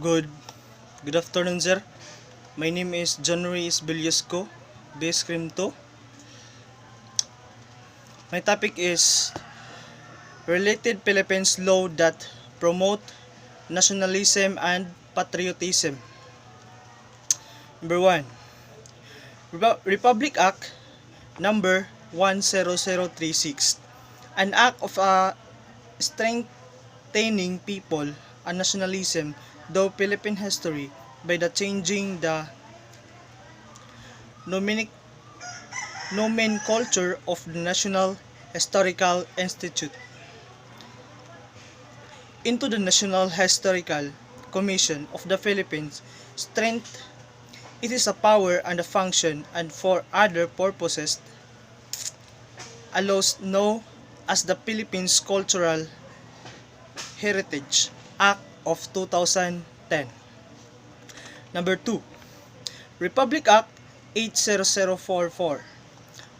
Good Good afternoon, sir. My name is John Ruiz Bilyasco, base cream 2. My topic is related Philippines law that promote nationalism and patriotism. Number 1. Republic Act number 10036. An act of strengthening people and nationalism through Philippine history by the changing the nomenclature of the National Historical Institute into the National Historical Commission of the Philippines. Strength, it is a power and a function, and for other purposes allows known as the Philippines Cultural Heritage Act of 2010. Number 2. Republic Act 80044,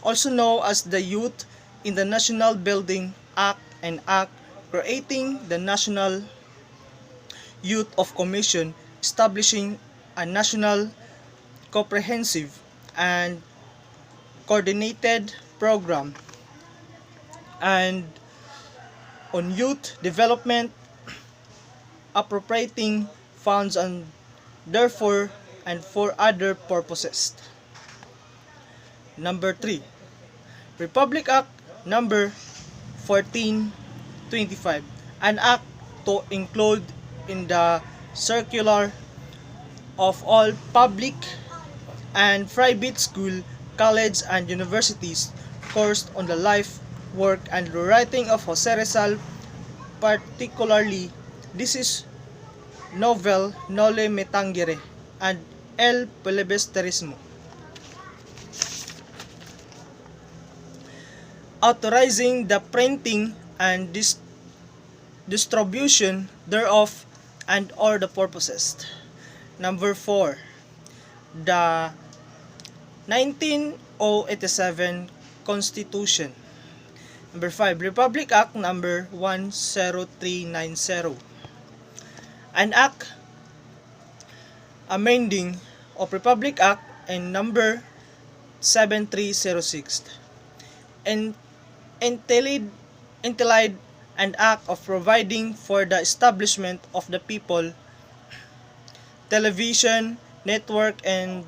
also known as the Youth in the National Building Act, and Act creating the National Youth of Commission, establishing a national comprehensive and coordinated program and on youth development, appropriating funds and therefore and for other purposes. Number 3. Republic Act number 1425, an act to include in the circular of all public and private school, college and universities course on the life, work and writing of Jose Rizal, particularly this is novel Noli Me Tangere and El Filibusterismo. Authorizing the printing and distribution thereof and all the purposes. Number 4. The 19087 Constitution. Number 5. Republic Act number 10390. An act amending of Republic Act and number 7306. Entitled an act of providing for the establishment of the people television network and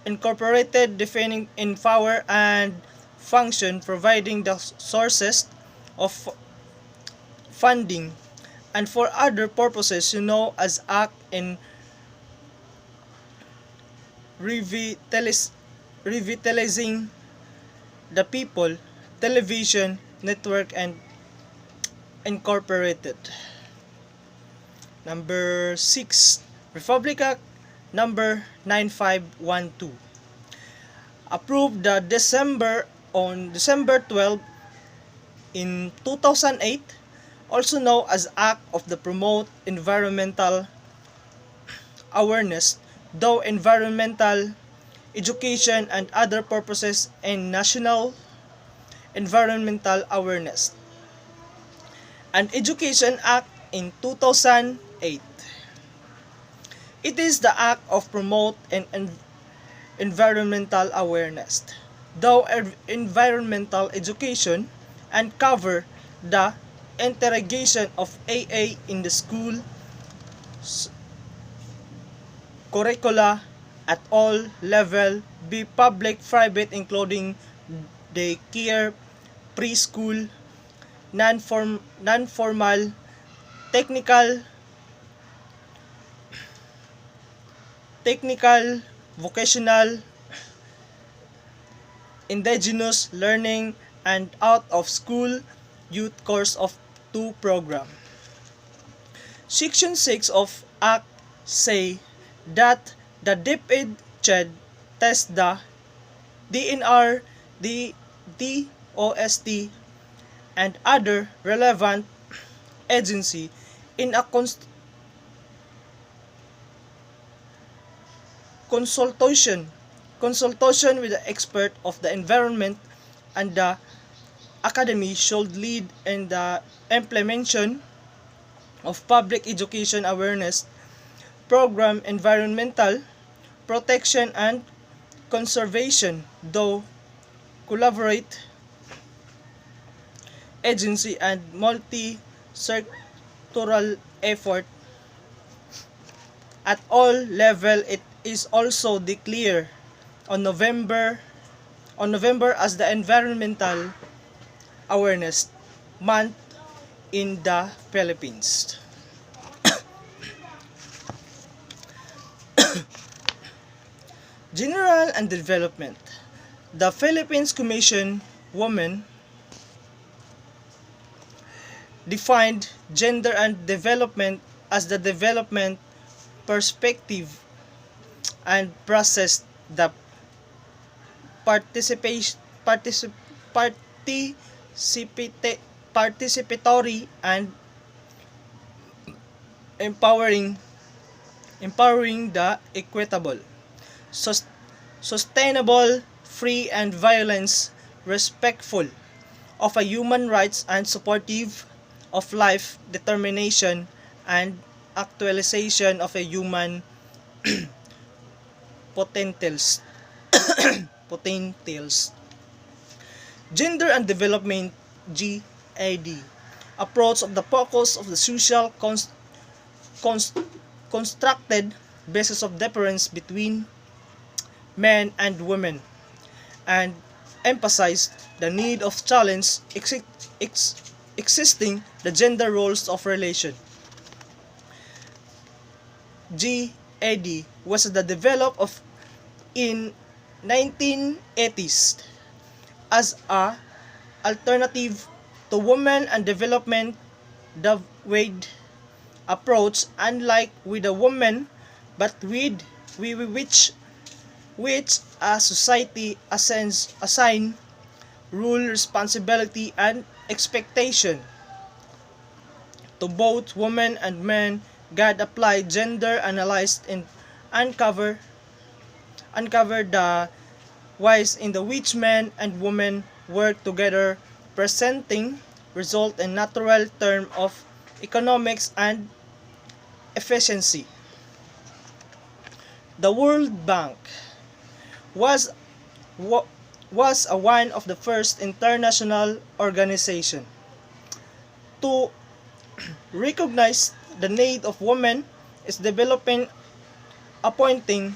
incorporated, defining in power and function, providing the sources of funding and for other purposes as act in revitalizing the people television network and incorporated. Number 6. Republic Act number 9512, approved on December 12 in 2008, also known as Act of the Promote Environmental Awareness, though environmental education and other purposes and national environmental awareness and Education Act in 2008. It is the act of promote and environmental awareness, though environmental education and cover the interrogation of AA in the school curricula at all level, be public, private, including daycare, preschool, non-formal, technical, vocational, indigenous learning, and out of school youth course of 2 program. Section 6 of Act say that the DepEd should test the DNR, the DOST, and other relevant agency in a consultation with the expert of the environment, and the academy should lead in the implementation of public education awareness program, environmental protection and conservation, though collaborate agency and multi-sectoral effort at all level. It is also declared on November as the Environmental Awareness Month in the Philippines. General and Development. The Philippines Commission Women defined gender and development as the development perspective and process the participation participatory and empowering the equitable, sustainable, free and violence respectful of a human rights and supportive of life determination and actualization of a human potentials. Gender and Development GAD approach of the focus of the social constructed basis of difference between men and women and emphasize the need of challenge existing the gender roles of relation. GAD was the developed of in 1980s as a alternative to women and development. The wide approach, unlike with a woman, but with which a society assign rule, responsibility, and expectation to both women and men. God applied gender analyzed and uncover the ways in the which men and women work together, presenting result in natural term of economics and efficiency. The World Bank was one of the first international organization to recognize the need of women is developing appointing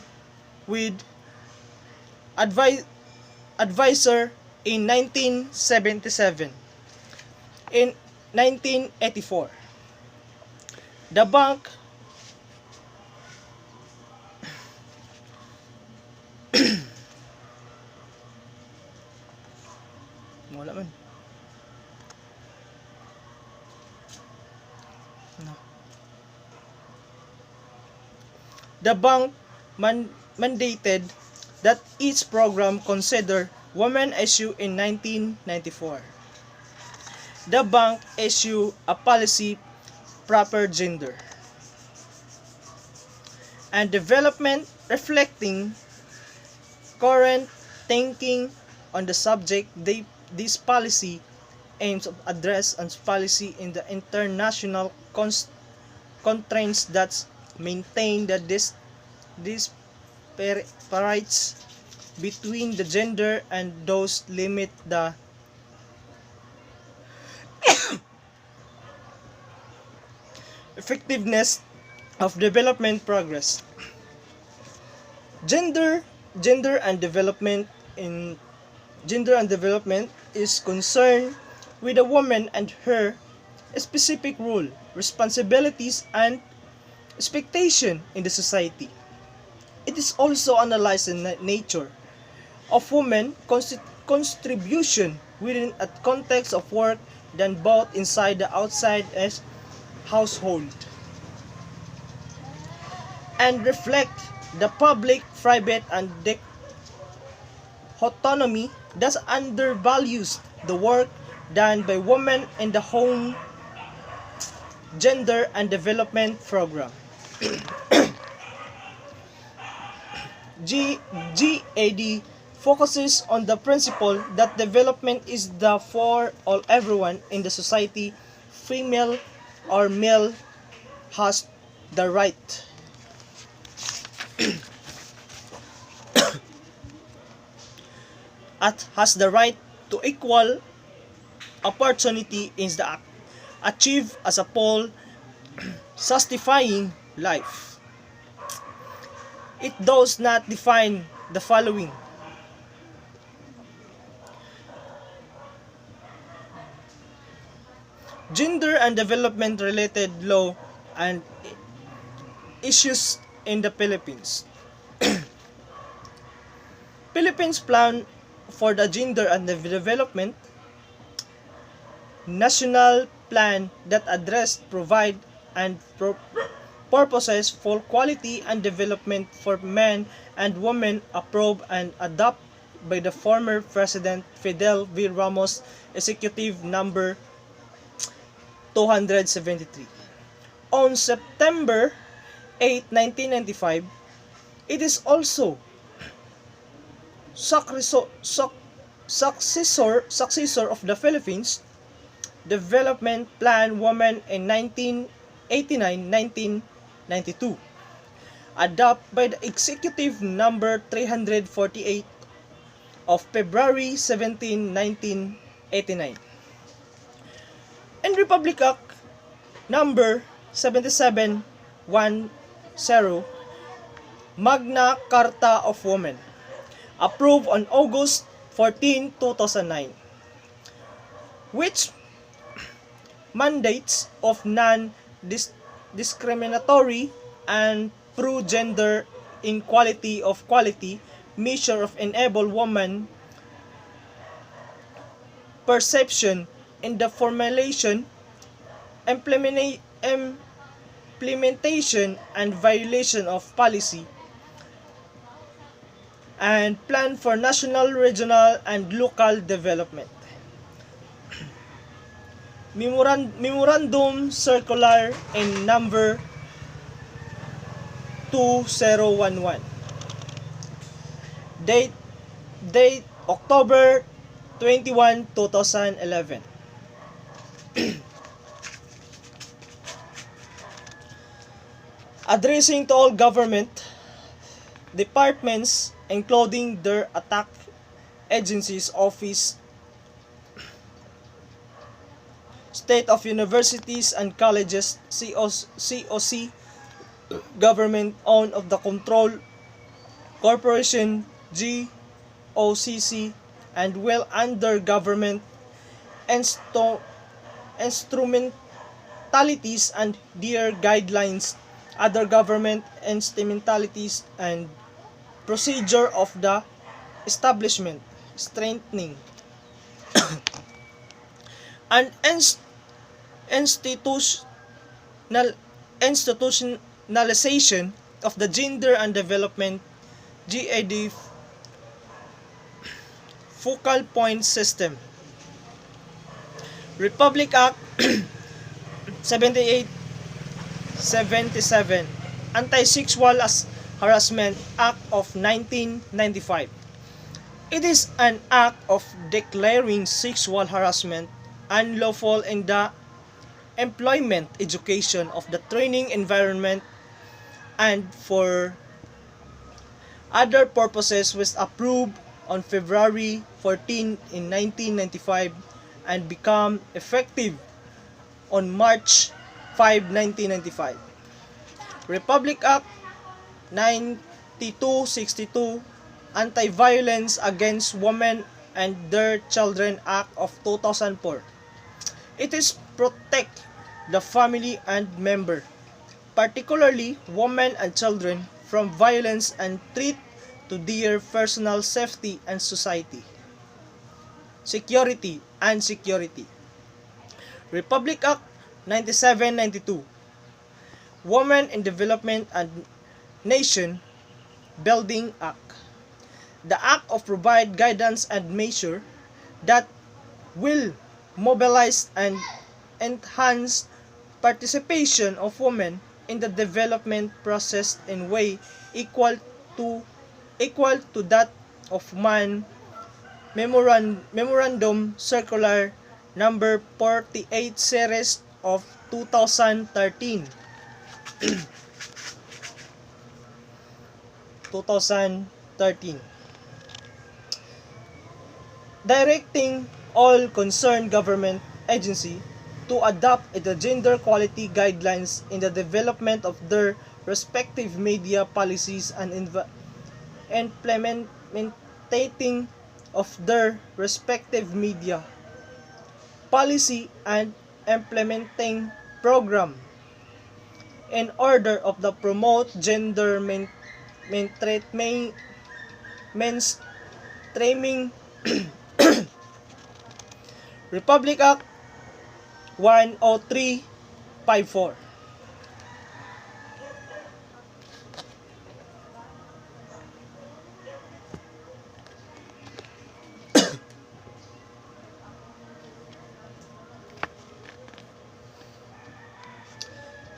with advisor in 1977. In 1984, the bank wala man. No. The bank mandated that each program consider women issue in 1994. The bank issue a policy proper gender and development reflecting current thinking on the subject. This policy aims to address and policy in the international constraints that maintain that disparities between the gender and those limit the effectiveness of development progress. Gender and development is concerned with a woman and her specific role, responsibilities, and expectation in the society. It is also analyzed in the nature of women contribution within a context of work done both inside and outside as household, and reflect the public, private, and autonomy that undervalues the work done by women in the home. Gender and Development Program. GAD focuses on the principle that development is the for all everyone in the society, female or male, has the right to equal opportunity in the act, achieve as a whole, justifying life. It does not define the following: gender and development related law and issues in the Philippines. Philippines plan for the gender and development national plan that address, provide, and purposes for quality and development for men and women, approved and adopted by the former President Fidel V. Ramos, Executive Number 273. On September 8, 1995, it is also successor of the Philippines Development Plan Women in 1989-1992, adopted by the Executive Number 348 of February 17, 1989. And Republic Act Number 7710, Magna Carta of Women, approved on August 14, 2009, which mandates of non-discriminatory and pro-gender equality of quality measure of enable woman perception in the formulation, implementation and violation of policy and plan for national, regional, and local development. Memorandum Circular in number 2011. Date October 21, 2011. Addressing to all government departments, including their attack agencies, office, state of universities and colleges, COC, government owned of the control corporation, GOCC, and well under government instrumentalities and their guidelines, other government instrumentalities and procedure of the establishment, strengthening and institutionalization of the gender and development GAD focal point system. Republic Act 7877, Anti-Sexual Harassment Act of 1995. It is an act of declaring sexual harassment unlawful in the employment, education, of the training environment, and for other purposes was approved on February 14 in 1995 and become effective on March 5, 1995. Republic Act 9262, Anti-Violence Against Women and Their Children Act of 2004. It is protect the family and member, particularly women and children, from violence and treat to their personal safety and security. Republic Act 9792, Women in Development and Nation Building Act. The act of provide guidance and measure that will mobilize and enhance participation of women in the development process in way equal to that of man. Memorandum Circular number 48 series of 2013. 2013. Directing all concerned government agency to adopt the gender quality guidelines in the development of their respective media policies and implementing of their respective media policy and implementing program in order of the promote gender mainstreaming. Republic Act 10354.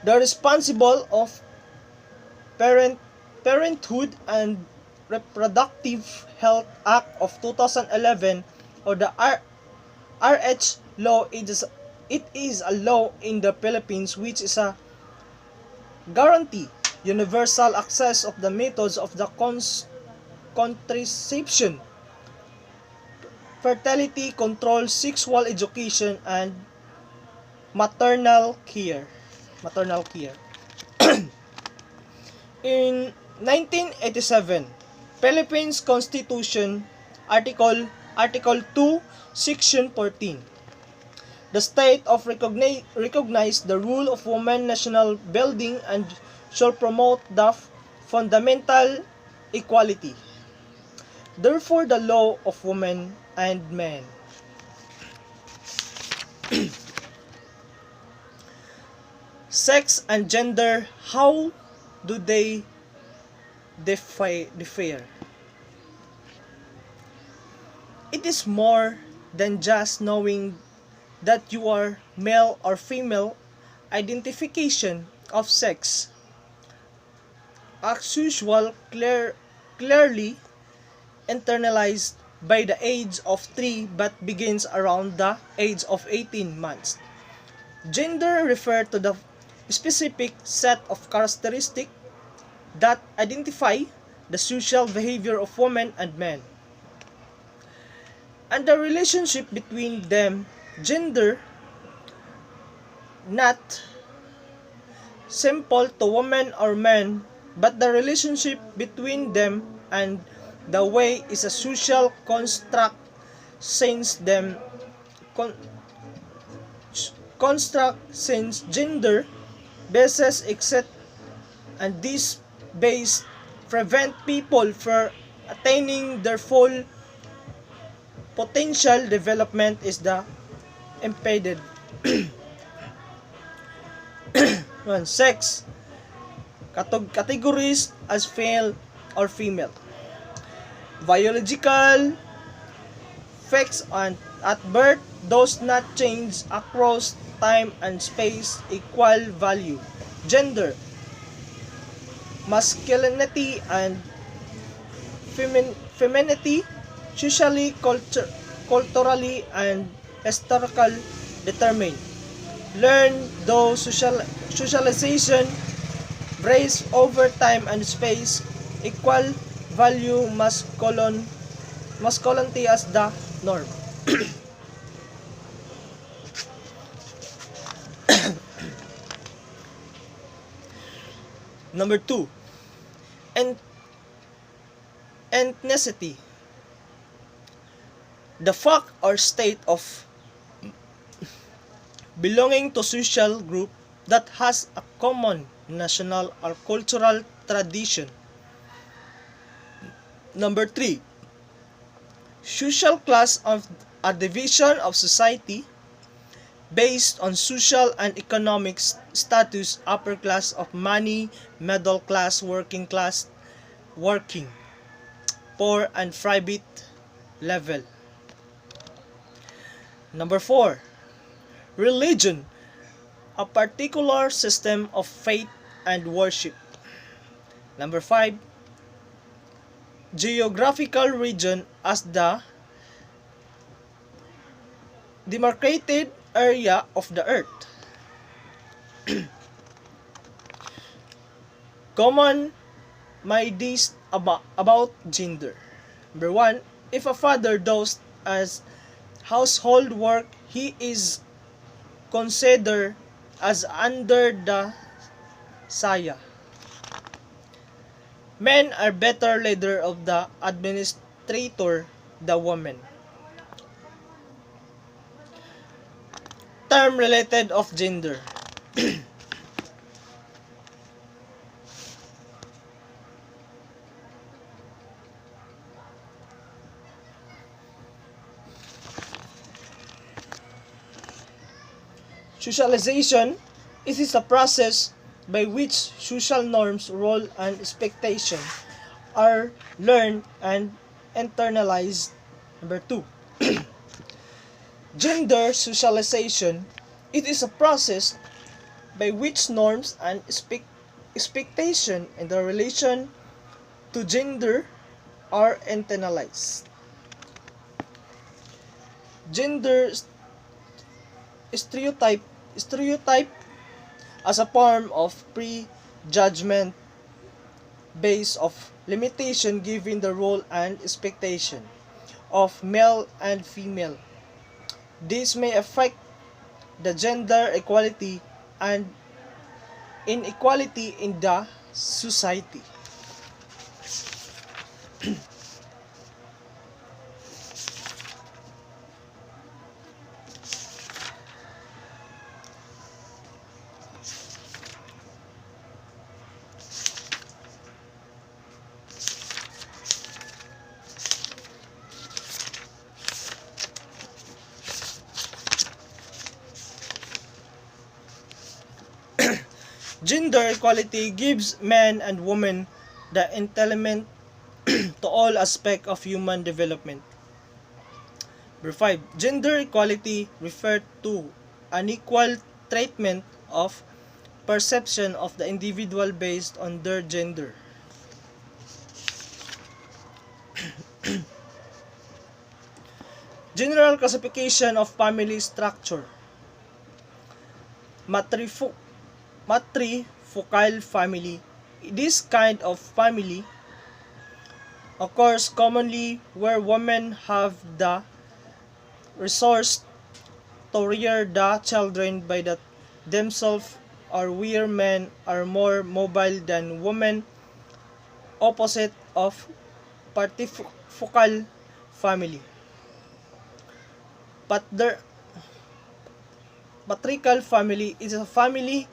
The responsible of Parenthood and Reproductive Health Act of 2011, or the RH law, it is a law in the Philippines which is a guarantee universal access of the methods of the contraception, fertility control, sexual education, and maternal care. In 1987, Philippines Constitution, Article 2, Section 14. The state of recognize the rule of woman national building and shall promote the fundamental equality. Therefore, the law of women and men. Sex and gender, how do they differ? It is more than just knowing that you are male or female. Identification of sex, as usual, clearly internalized by the age of 3 but begins around the age of 18 months. Gender refers to the specific set of characteristics that identify the social behavior of women and men, and the relationship between them. Gender not simple to women or men, but the relationship between them and the way is a social construct since gender bases exist, and this base prevent people from attaining their full potential. Development is the impeded. Sex categories as male or female. Biological facts at birth does not change across time and space. Equal value. Gender, masculinity and femininity, socially, culturally, and historical determined. Learn though socialization varies over time and space. Equal value, masculinity as the norm. Number 2, ethnicity. The fact or state of belonging to social group that has a common national or cultural tradition. Number 3, social class of a division of society based on social and economic status. Upper class of money, middle class, working class, working, poor, and private level. Number 4, religion, a particular system of faith and worship. Number 5, geographical region as the demarcated area of the earth. Common ideas about gender. Number one, if a father does as household work, he is considered as under the saya. Men are better leader of the administrator, the woman. Term related of gender. Socialization, it is a process by which social norms, role, and expectation are learned and internalized. Number two, gender socialization, it is a process by which norms and expectation in the relation to gender are internalized. Gender stereotype as a form of prejudgment based of limitation given the role and expectation of male and female. This may affect the gender equality and inequality in the society. Gender equality gives men and women the entitlement to all aspects of human development. Number 5. Gender equality refers to an equal treatment of perception of the individual based on their gender. General classification of family structure. Matrifocal family. This kind of family occurs commonly where women have the resource to rear the children by themselves, or where men are more mobile than women, opposite of patrifocal family. Patriarchal family is a family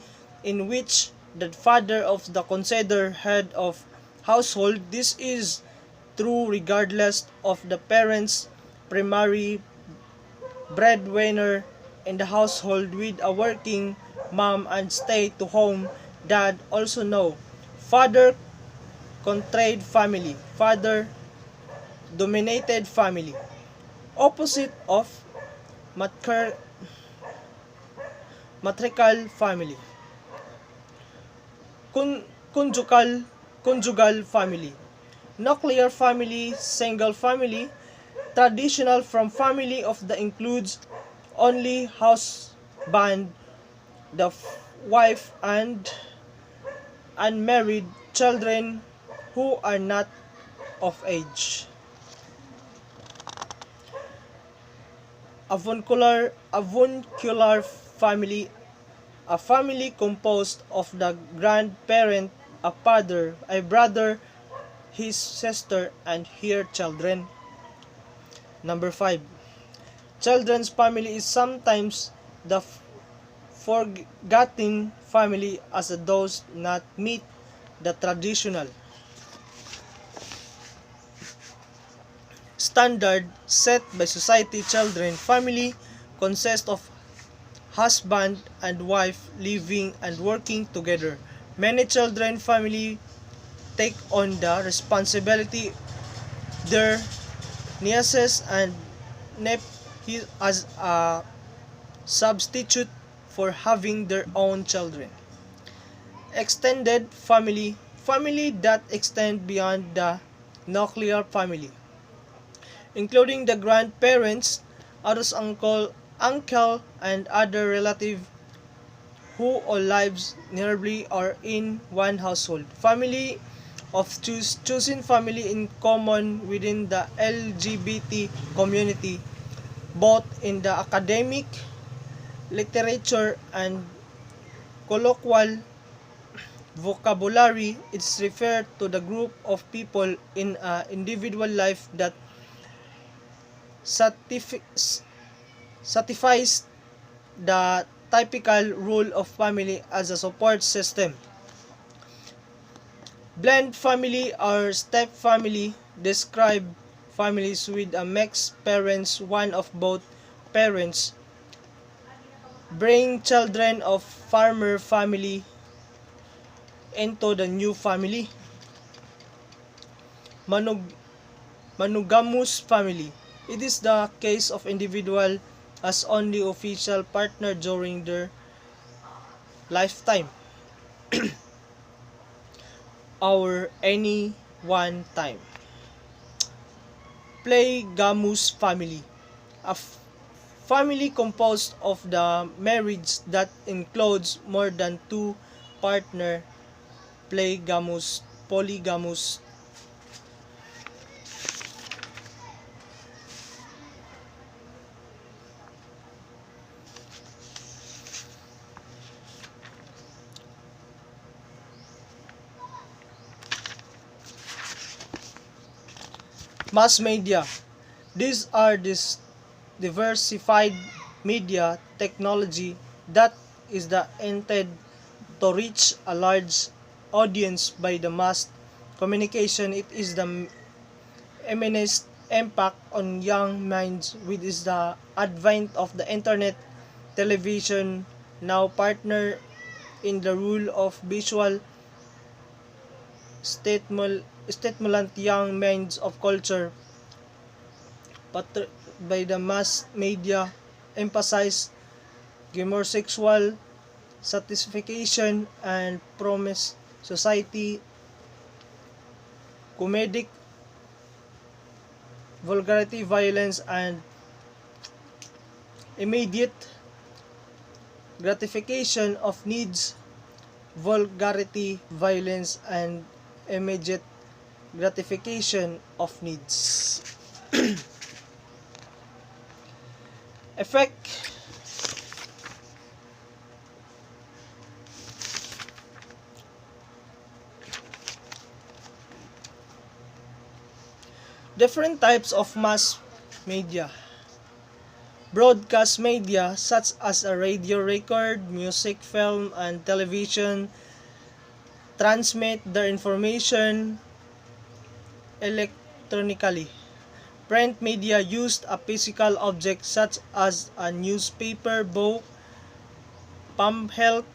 in which the father of the considered head of household. This is true regardless of the parents' primary breadwinner in the household with a working mom and stay-to-home dad. Also know father controlled family, father dominated family, opposite of matriarchal family. Conjugal family, nuclear family, single family, traditional from family of the includes only husband, the wife, and unmarried children who are not of age. Avuncular family, a family composed of the grandparent, a father, a brother, his sister, and her children. Number 5. Children's family is sometimes the forgotten family as those not meet the traditional standard set by society. Children family consists of husband and wife living and working together. Many children family take on the responsibility their nieces and nephews as a substitute for having their own children. Extended family, family that extend beyond the nuclear family, including the grandparents, others uncle, and other relative who all lives nearby or in one household. Family of choosing family in common within the LGBT community, both in the academic, literature, and colloquial vocabulary. It's referred to the group of people in an individual life that satisfies the typical role of family as a support system. Blend family or step family describe families with a mixed parents, one of both parents, bring children of farmer family into the new family. Monogamous family. It is the case of individual as only official partner during their lifetime or any one time. Polygamous family. A family composed of the marriage that includes more than two partner. Polygamous. Mass media. These are this diversified media technology that is the intent to reach a large audience by the mass communication. It is the immense impact on young minds with is the advent of the internet, television now partner in the role of visual stimulant young minds of culture by the mass media emphasize sexual satisfaction and promise society comedic vulgarity violence and immediate gratification of needs vulgarity violence and immediate gratification of needs. Effect. Different types of mass media. Broadcast media such as a radio record, music, film, and television transmit their information electronically. Print media used a physical object such as a newspaper, book, pamphlet,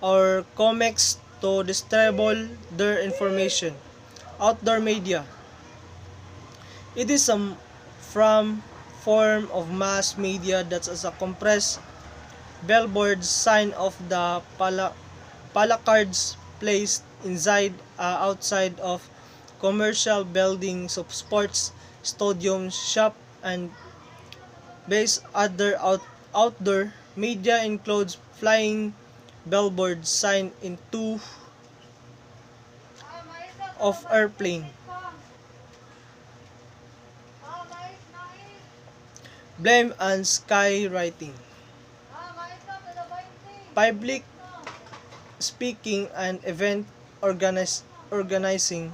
or comics to distribute their information. Outdoor media. It is a form of mass media that is a compressed billboard sign of the placards placed inside outside of commercial buildings of sports stadiums, shop, and base. Other outdoor media includes flying billboard sign in two of airplane. Blame and skywriting. Public speaking and event organizing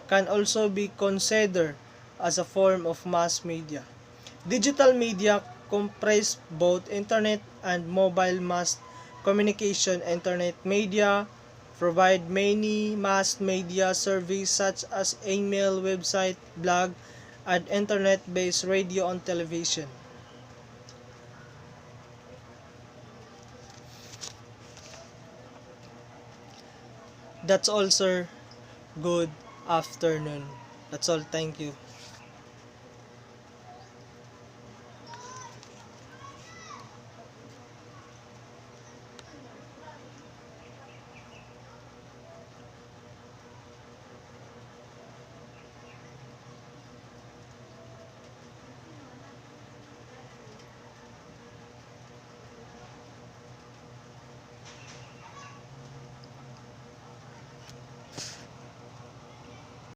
can also be considered as a form of mass media. Digital media comprise both internet and mobile mass communication. Internet media provide many mass media services such as email, website, blog, and internet-based radio and television. That's all, sir. Good afternoon. That's all. Thank you.